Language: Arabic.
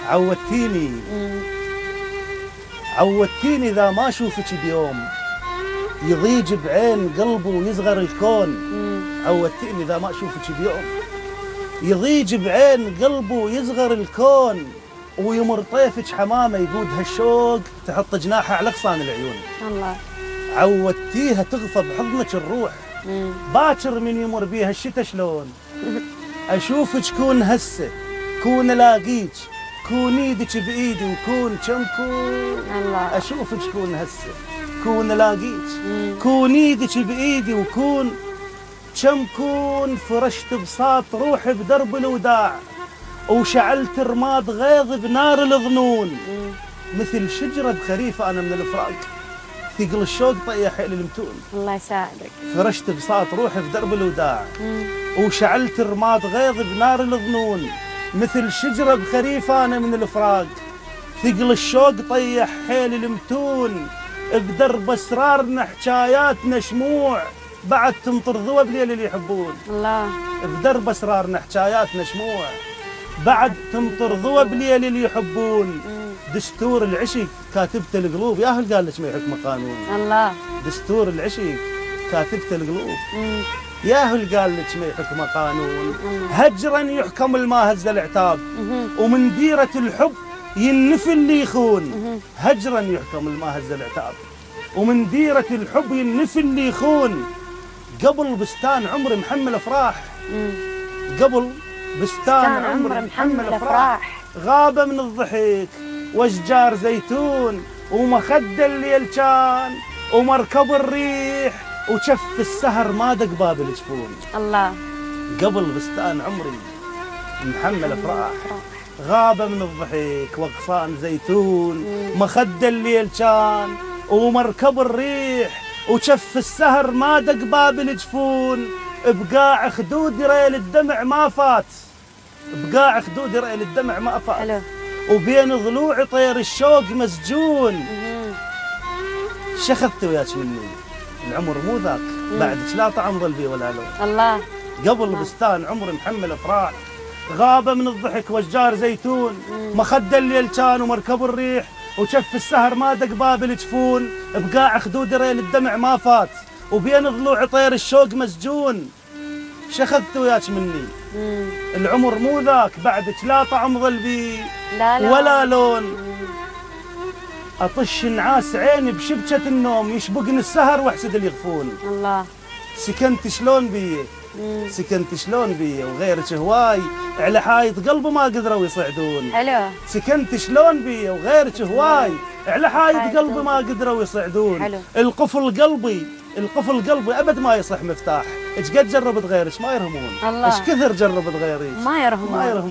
عودتيني عودتيني إذا ما أشوفك بيوم يضيج بعين قلبه ويصغر الكون. عودتيني إذا ما أشوفك بيوم يضيج بعين قلبه ويصغر الكون، ويمر طيفك حمامة يقود هالشوق تحط جناحها على أغصان العيون. الله. عودتيها تغصب حضنك الروح باكر من يمر بيها الشتا شلون. أشوفك كون هسه كون ألاقيك كون ايدك بايدي وكون كم كون. الله. اشوفك كون هسه كون الاقيك كون ايدك بايدي وكون كم كون. فرشت بساط روحي بدرب الوداع وشعلت رماد غيظ بنار الظنون. مثل شجره بخريفه انا من الفراق ثقل الشوق طيح حيل المتون. الله يساعدك. فرشت بساط روحي بدرب الوداع وشعلت رماد غيظ بنار الظنون. مثل شجرة بخريفة أنا من الفراق ثقل الشوق طيح حيل المتون. بدرب أسرارنا حكاياتنا شموع بعد تمطر ذوى بليل اللي يحبون. الله. بدرب أسرارنا حكاياتنا شموع بعد تمطر ذوى بليل اللي يحبون. دستور العشق كاتبته القلوب ياهل قال لك ما يحكم قانون. الله. دستور العشق كاتبته القلوب ياهل قال لك ما يحكم قانون. هجرا يحكم الما هز العتاب ومن ديرة الحب ينفي اللي يخون. هجرا يحكم الما هز العتاب ومن ديرة الحب ينفي اللي يخون. قبل بستان عمري محمل افراح قبل بستان عمري محمل افراح غابة من الضحك واشجار زيتون ومخدة الليل كان ومركب الريح وشف السهر ما دق باب الجفون. الله. قبل بستان عمري محمل افراح غابه من الضحك واغصان زيتون مخدة الليل كان ومركب الريح وشف السهر ما دق باب الجفون. بقاع خدودي ريل الدمع ما فات بقاع خدودي ريل الدمع ما فات. حلو. وبين ضلوعي طير الشوق مسجون. شخذت وياك مني العمر مو ذاك بعدك لا طعم ظل بي ولا لون. الله. قبل بستان عمري محمل افراح غابه من الضحك واشجار زيتون مخدة الليل كان ومركب الريح وشف السهر ما دق باب الجفون. بقاع خدود ريل الدمع ما فات وبين ضلوعي طير الشوق مسجون. شخذت وياك مني العمر مو ذاك بعدك لا طعم ظل بي ولا لون. اطش نعاس عيني بشبكة النوم يشبقني السهر واحسد اللي يغفون. الله. سكنت شلون بي سكنت شلون بي وغيرك هواي على حايط قلبي ما قدروا يصعدون. حلو. سكنت شلون بي وغيرك هواي على حايط قلبي ما قدروا يصعدون. حلو. القفل قلبي ابد ما يصلح مفتاح. ايش قد جربت غيرك ما يرهمون. الله. ايش كثر جربت غيرك ما يرهمون.